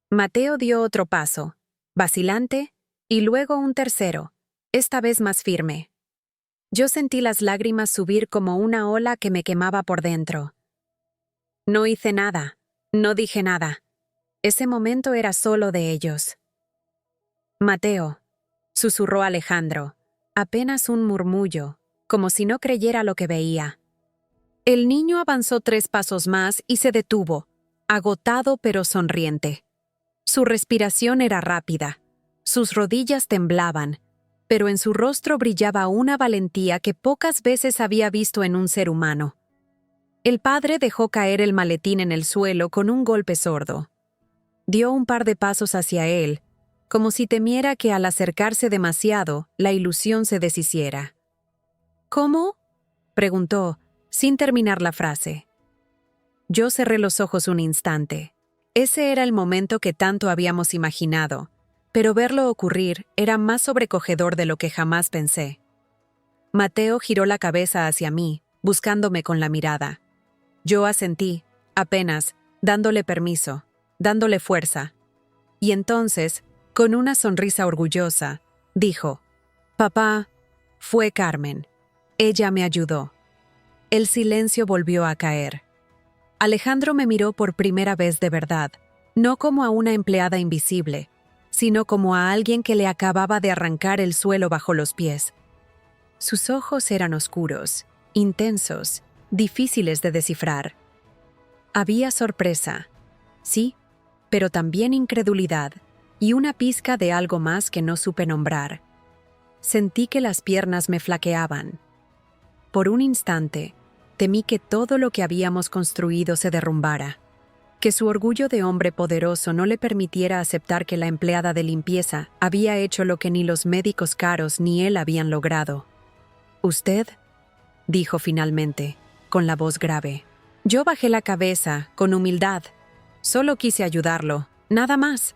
Mateo dio otro paso, vacilante, y luego un tercero, esta vez más firme. Yo sentí las lágrimas subir como una ola que me quemaba por dentro. No hice nada, no dije nada. Ese momento era solo de ellos. Mateo, susurró Alejandro, apenas un murmullo, como si no creyera lo que veía. El niño avanzó 3 pasos más y se detuvo, agotado pero sonriente. Su respiración era rápida, sus rodillas temblaban, pero en su rostro brillaba una valentía que pocas veces había visto en un ser humano. El padre dejó caer el maletín en el suelo con un golpe sordo. Dio un par de pasos hacia él, como si temiera que al acercarse demasiado, la ilusión se deshiciera. ¿Cómo?, preguntó, sin terminar la frase. Yo cerré los ojos un instante. Ese era el momento que tanto habíamos imaginado, pero verlo ocurrir era más sobrecogedor de lo que jamás pensé. Mateo giró la cabeza hacia mí, buscándome con la mirada. Yo asentí, apenas, dándole permiso, dándole fuerza. Y entonces, con una sonrisa orgullosa, dijo: «Papá, fue Carmen. Ella me ayudó». El silencio volvió a caer. Alejandro me miró por primera vez de verdad, no como a una empleada invisible, sino como a alguien que le acababa de arrancar el suelo bajo los pies. Sus ojos eran oscuros, intensos, difíciles de descifrar. Había sorpresa, sí, pero también incredulidad y una pizca de algo más que no supe nombrar. Sentí que las piernas me flaqueaban. Por un instante, temí que todo lo que habíamos construido se derrumbara, que su orgullo de hombre poderoso no le permitiera aceptar que la empleada de limpieza había hecho lo que ni los médicos caros ni él habían logrado. «¿Usted?», dijo finalmente, con la voz grave. Yo bajé la cabeza, con humildad. Solo quise ayudarlo, nada más.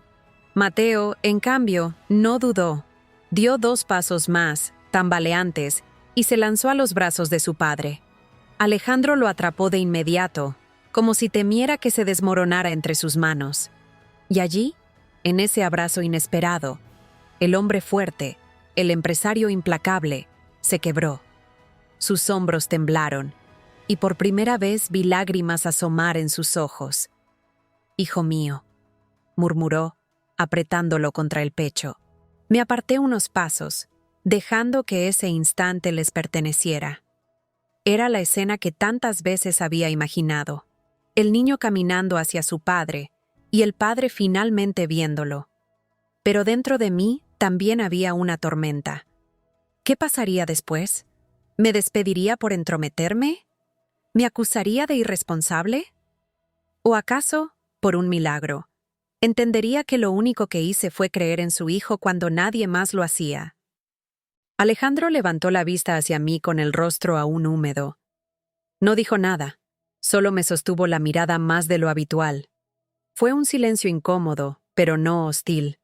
Mateo, en cambio, no dudó. Dio 2 pasos más, tambaleantes, y se lanzó a los brazos de su padre. Alejandro lo atrapó de inmediato, como si temiera que se desmoronara entre sus manos. Y allí, en ese abrazo inesperado, el hombre fuerte, el empresario implacable, se quebró. Sus hombros temblaron, y por primera vez vi lágrimas asomar en sus ojos. «Hijo mío», murmuró, apretándolo contra el pecho. Me aparté unos pasos, dejando que ese instante les perteneciera. Era la escena que tantas veces había imaginado. El niño caminando hacia su padre, y el padre finalmente viéndolo. Pero dentro de mí también había una tormenta. ¿Qué pasaría después? ¿Me despediría por entrometerme? ¿Me acusaría de irresponsable? ¿O acaso, por un milagro, entendería que lo único que hice fue creer en su hijo cuando nadie más lo hacía? Alejandro levantó la vista hacia mí con el rostro aún húmedo. No dijo nada, solo me sostuvo la mirada más de lo habitual. Fue un silencio incómodo, pero no hostil,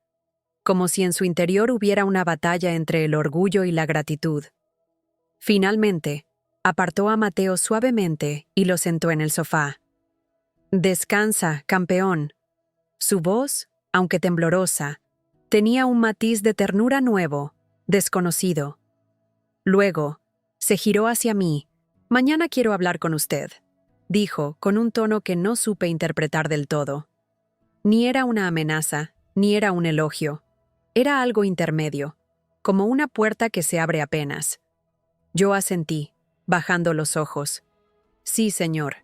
como si en su interior hubiera una batalla entre el orgullo y la gratitud. Finalmente, apartó a Mateo suavemente y lo sentó en el sofá. «Descansa, campeón». Su voz, aunque temblorosa, tenía un matiz de ternura nuevo, desconocido. Luego, se giró hacia mí. «Mañana quiero hablar con usted», dijo, con un tono que no supe interpretar del todo. Ni era una amenaza, ni era un elogio. Era algo intermedio, como una puerta que se abre apenas. Yo asentí, bajando los ojos. Sí, señor.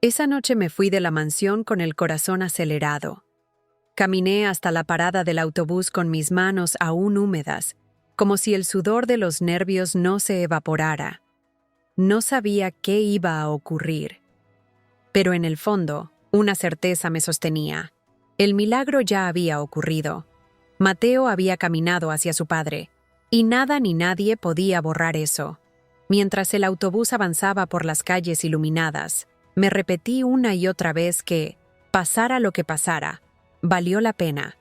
Esa noche me fui de la mansión con el corazón acelerado. Caminé hasta la parada del autobús con mis manos aún húmedas, como si el sudor de los nervios no se evaporara. No sabía qué iba a ocurrir. Pero en el fondo, una certeza me sostenía. El milagro ya había ocurrido. Mateo había caminado hacia su padre, y nada ni nadie podía borrar eso. Mientras el autobús avanzaba por las calles iluminadas, me repetí una y otra vez que, pasara lo que pasara, valió la pena.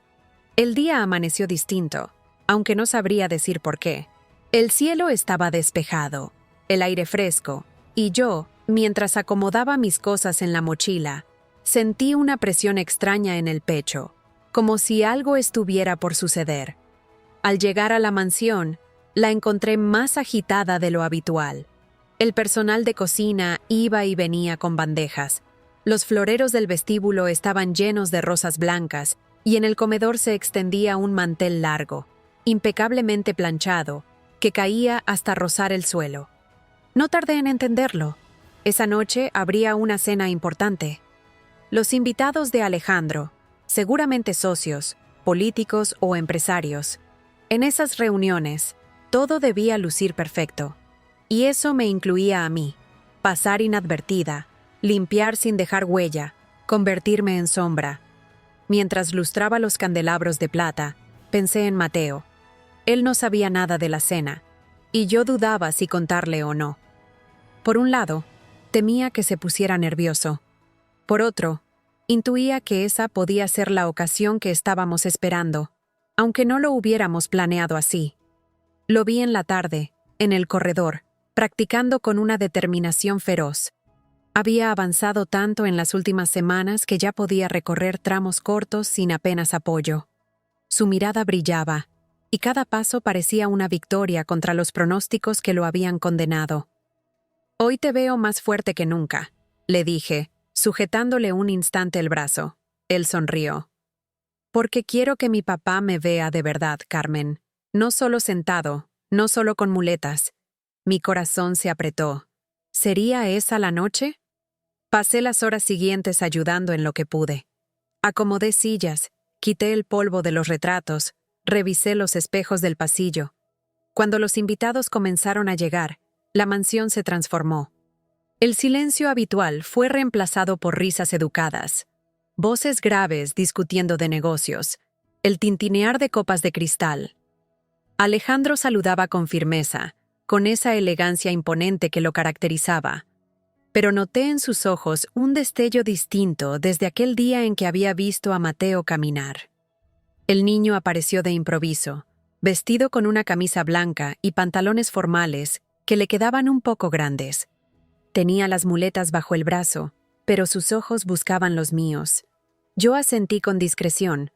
El día amaneció distinto, aunque no sabría decir por qué. El cielo estaba despejado, el aire fresco, y yo, mientras acomodaba mis cosas en la mochila, sentí una presión extraña en el pecho, como si algo estuviera por suceder. Al llegar a la mansión, la encontré más agitada de lo habitual. El personal de cocina iba y venía con bandejas. Los floreros del vestíbulo estaban llenos de rosas blancas y en el comedor se extendía un mantel largo, impecablemente planchado, que caía hasta rozar el suelo. No tardé en entenderlo. Esa noche habría una cena importante. Los invitados de Alejandro, seguramente socios, políticos o empresarios. En esas reuniones, todo debía lucir perfecto. Y eso me incluía a mí, pasar inadvertida, limpiar sin dejar huella, convertirme en sombra. Mientras lustraba los candelabros de plata, pensé en Mateo. Él no sabía nada de la cena, y yo dudaba si contarle o no. Por un lado, temía que se pusiera nervioso. Por otro, intuía que esa podía ser la ocasión que estábamos esperando, aunque no lo hubiéramos planeado así. Lo vi en la tarde, en el corredor, practicando con una determinación feroz. Había avanzado tanto en las últimas semanas que ya podía recorrer tramos cortos sin apenas apoyo. Su mirada brillaba, y cada paso parecía una victoria contra los pronósticos que lo habían condenado. «Hoy te veo más fuerte que nunca», le dije, sujetándole un instante el brazo. Él sonrió. «Porque quiero que mi papá me vea de verdad, Carmen. No solo sentado, no solo con muletas». Mi corazón se apretó. ¿Sería esa la noche? Pasé las horas siguientes ayudando en lo que pude. Acomodé sillas, quité el polvo de los retratos, revisé los espejos del pasillo. Cuando los invitados comenzaron a llegar, la mansión se transformó. El silencio habitual fue reemplazado por risas educadas, voces graves discutiendo de negocios, el tintinear de copas de cristal. Alejandro saludaba con firmeza, con esa elegancia imponente que lo caracterizaba. Pero noté en sus ojos un destello distinto desde aquel día en que había visto a Mateo caminar. El niño apareció de improviso, vestido con una camisa blanca y pantalones formales que le quedaban un poco grandes. Tenía las muletas bajo el brazo, pero sus ojos buscaban los míos. Yo asentí con discreción,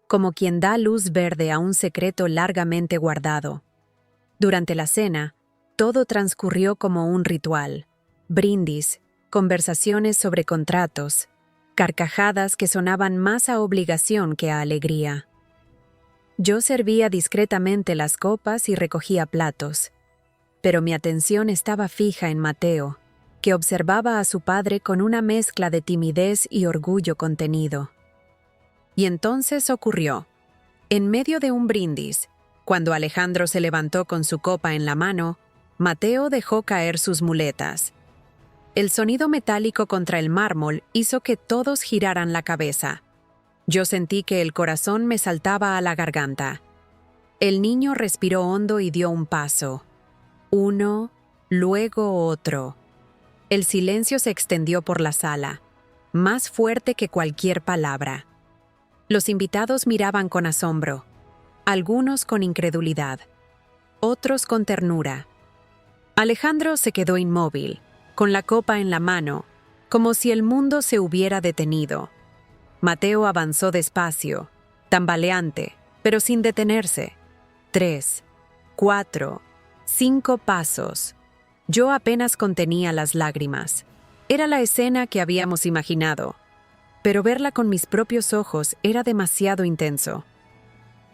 como quien da luz verde a un secreto largamente guardado. Durante la cena, todo transcurrió como un ritual. Brindis, conversaciones sobre contratos, carcajadas que sonaban más a obligación que a alegría. Yo servía discretamente las copas y recogía platos, pero mi atención estaba fija en Mateo, que observaba a su padre con una mezcla de timidez y orgullo contenido. Y entonces ocurrió. En medio de un brindis, cuando Alejandro se levantó con su copa en la mano, Mateo dejó caer sus muletas. El sonido metálico contra el mármol hizo que todos giraran la cabeza. Yo sentí que el corazón me saltaba a la garganta. El niño respiró hondo y dio un paso. Uno, luego otro. El silencio se extendió por la sala, más fuerte que cualquier palabra. Los invitados miraban con asombro, algunos con incredulidad, otros con ternura. Alejandro se quedó inmóvil, con la copa en la mano, como si el mundo se hubiera detenido. Mateo avanzó despacio, tambaleante, pero sin detenerse. 3, 4, 5 pasos. Yo apenas contenía las lágrimas. Era la escena que habíamos imaginado, pero verla con mis propios ojos era demasiado intenso.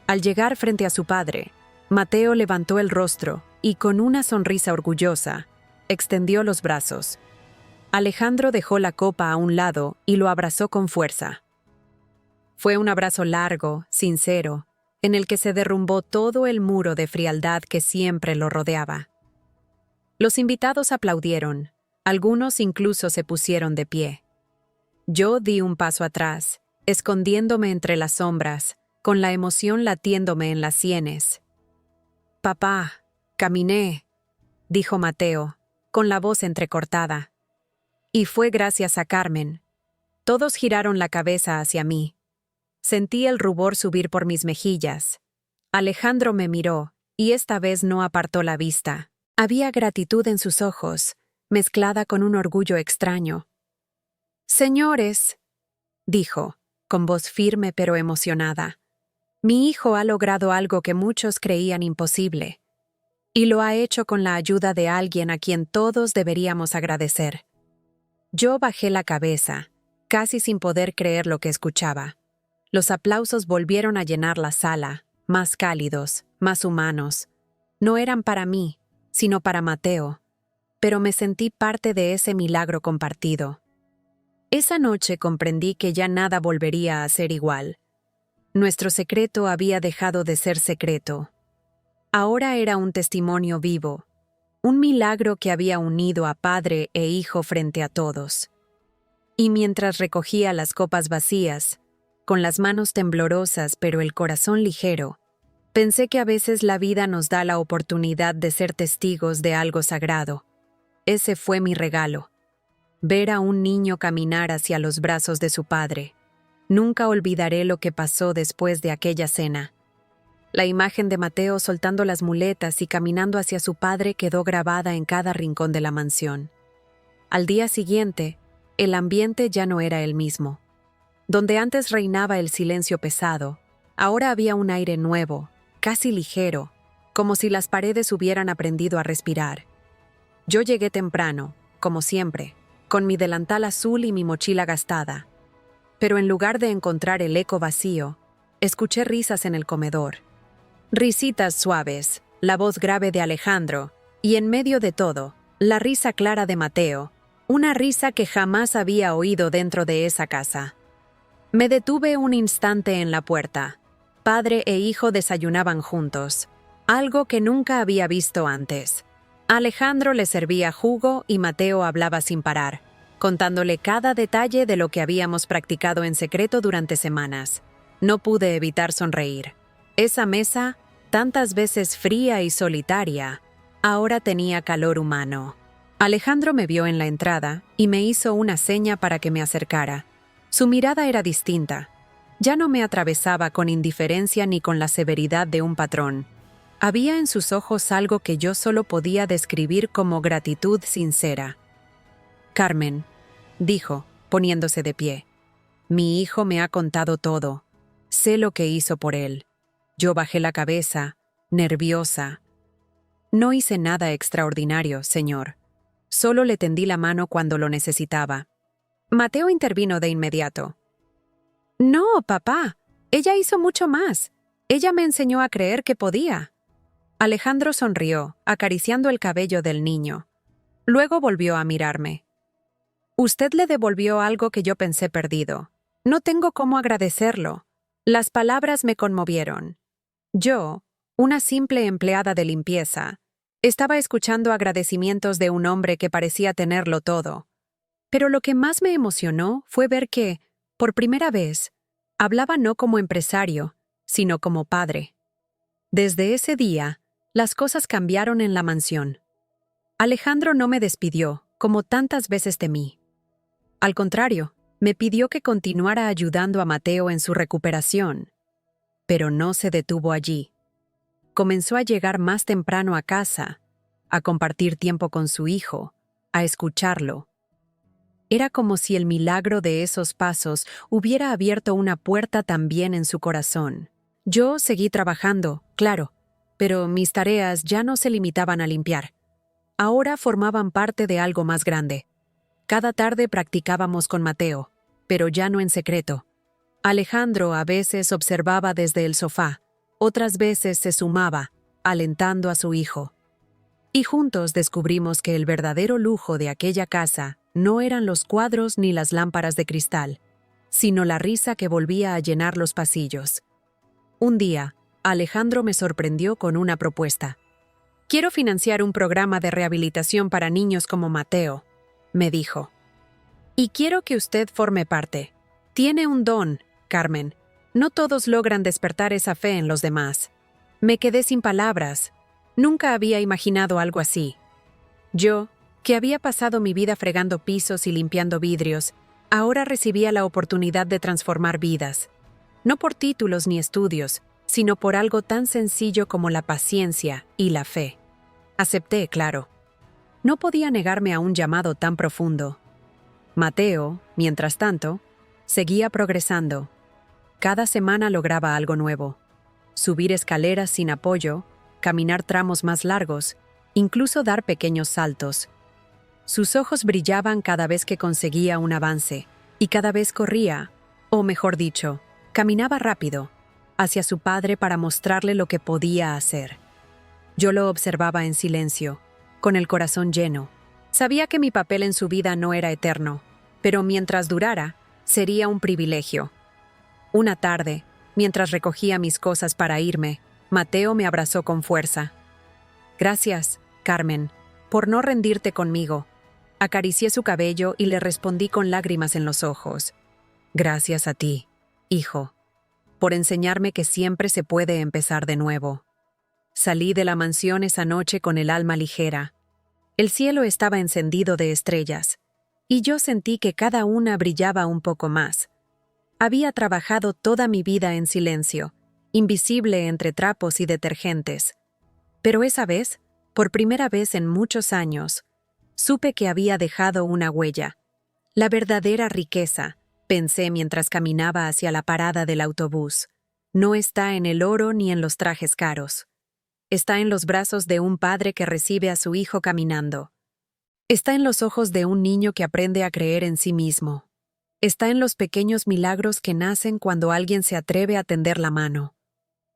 Al llegar frente a su padre, Mateo levantó el rostro y, con una sonrisa orgullosa, extendió los brazos. Alejandro dejó la copa a un lado y lo abrazó con fuerza. Fue un abrazo largo, sincero, en el que se derrumbó todo el muro de frialdad que siempre lo rodeaba. Los invitados aplaudieron, algunos incluso se pusieron de pie. Yo di un paso atrás, escondiéndome entre las sombras, con la emoción latiéndome en las sienes. «Papá, caminé», dijo Mateo, con la voz entrecortada. «Y fue gracias a Carmen». Todos giraron la cabeza hacia mí. Sentí el rubor subir por mis mejillas. Alejandro me miró, y esta vez no apartó la vista. Había gratitud en sus ojos, mezclada con un orgullo extraño. «Señores», dijo, con voz firme pero emocionada, «mi hijo ha logrado algo que muchos creían imposible. Y lo ha hecho con la ayuda de alguien a quien todos deberíamos agradecer». Yo bajé la cabeza, casi sin poder creer lo que escuchaba. Los aplausos volvieron a llenar la sala, más cálidos, más humanos. No eran para mí, sino para Mateo, pero me sentí parte de ese milagro compartido. Esa noche comprendí que ya nada volvería a ser igual. Nuestro secreto había dejado de ser secreto. Ahora era un testimonio vivo, un milagro que había unido a padre e hijo frente a todos. Y mientras recogía las copas vacías, con las manos temblorosas pero el corazón ligero, pensé que a veces la vida nos da la oportunidad de ser testigos de algo sagrado. Ese fue mi regalo. Ver a un niño caminar hacia los brazos de su padre. Nunca olvidaré lo que pasó después de aquella cena. La imagen de Mateo soltando las muletas y caminando hacia su padre quedó grabada en cada rincón de la mansión. Al día siguiente, el ambiente ya no era el mismo. Donde antes reinaba el silencio pesado, ahora había un aire nuevo, casi ligero, como si las paredes hubieran aprendido a respirar. Yo llegué temprano, como siempre, con mi delantal azul y mi mochila gastada. Pero en lugar de encontrar el eco vacío, escuché risas en el comedor. Risitas suaves, la voz grave de Alejandro, y en medio de todo, la risa clara de Mateo, una risa que jamás había oído dentro de esa casa. Me detuve un instante en la puerta. Padre e hijo desayunaban juntos, algo que nunca había visto antes. Alejandro le servía jugo y Mateo hablaba sin parar, contándole cada detalle de lo que habíamos practicado en secreto durante semanas. No pude evitar sonreír. Esa mesa, tantas veces fría y solitaria, ahora tenía calor humano. Alejandro me vio en la entrada y me hizo una seña para que me acercara. Su mirada era distinta. Ya no me atravesaba con indiferencia ni con la severidad de un patrón. Había en sus ojos algo que yo solo podía describir como gratitud sincera. «Carmen», dijo, poniéndose de pie, «mi hijo me ha contado todo. Sé lo que hizo por él». Yo bajé la cabeza, nerviosa. «No hice nada extraordinario, señor. Solo le tendí la mano cuando lo necesitaba». Mateo intervino de inmediato. «No, papá, ella hizo mucho más. Ella me enseñó a creer que podía». Alejandro sonrió, acariciando el cabello del niño. Luego volvió a mirarme. «Usted le devolvió algo que yo pensé perdido. No tengo cómo agradecerlo». Las palabras me conmovieron. Yo, una simple empleada de limpieza, estaba escuchando agradecimientos de un hombre que parecía tenerlo todo. Pero lo que más me emocionó fue ver que, por primera vez, hablaba no como empresario, sino como padre. Desde ese día, las cosas cambiaron en la mansión. Alejandro no me despidió, como tantas veces temí. Al contrario, me pidió que continuara ayudando a Mateo en su recuperación. Pero no se detuvo allí. Comenzó a llegar más temprano a casa, a compartir tiempo con su hijo, a escucharlo. Era como si el milagro de esos pasos hubiera abierto una puerta también en su corazón. Yo seguí trabajando, claro, pero mis tareas ya no se limitaban a limpiar. Ahora formaban parte de algo más grande. Cada tarde practicábamos con Mateo, pero ya no en secreto. Alejandro a veces observaba desde el sofá, otras veces se sumaba, alentando a su hijo. Y juntos descubrimos que el verdadero lujo de aquella casa no eran los cuadros ni las lámparas de cristal, sino la risa que volvía a llenar los pasillos. Un día, Alejandro me sorprendió con una propuesta. «Quiero financiar un programa de rehabilitación para niños como Mateo», me dijo. «Y quiero que usted forme parte. Tiene un don, Carmen. No todos logran despertar esa fe en los demás». Me quedé sin palabras. Nunca había imaginado algo así. Yo, que había pasado mi vida fregando pisos y limpiando vidrios, ahora recibía la oportunidad de transformar vidas. No por títulos ni estudios, sino por algo tan sencillo como la paciencia y la fe. Acepté, claro. No podía negarme a un llamado tan profundo. Mateo, mientras tanto, seguía progresando. Cada semana lograba algo nuevo. Subir escaleras sin apoyo, caminar tramos más largos, incluso dar pequeños saltos. Sus ojos brillaban cada vez que conseguía un avance, y cada vez corría, o mejor dicho, caminaba rápido, hacia su padre para mostrarle lo que podía hacer. Yo lo observaba en silencio, con el corazón lleno. Sabía que mi papel en su vida no era eterno, pero mientras durara, sería un privilegio. Una tarde, mientras recogía mis cosas para irme, Mateo me abrazó con fuerza. «Gracias, Carmen, por no rendirte conmigo». Acaricié su cabello y le respondí con lágrimas en los ojos. «Gracias a ti, hijo, por enseñarme que siempre se puede empezar de nuevo». Salí de la mansión esa noche con el alma ligera. El cielo estaba encendido de estrellas, y yo sentí que cada una brillaba un poco más. Había trabajado toda mi vida en silencio, invisible entre trapos y detergentes. Pero esa vez, por primera vez en muchos años, supe que había dejado una huella. La verdadera riqueza, pensé mientras caminaba hacia la parada del autobús, no está en el oro ni en los trajes caros. Está en los brazos de un padre que recibe a su hijo caminando. Está en los ojos de un niño que aprende a creer en sí mismo. Está en los pequeños milagros que nacen cuando alguien se atreve a tender la mano.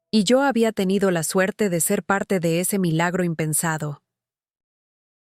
Y yo había tenido la suerte de ser parte de ese milagro impensado.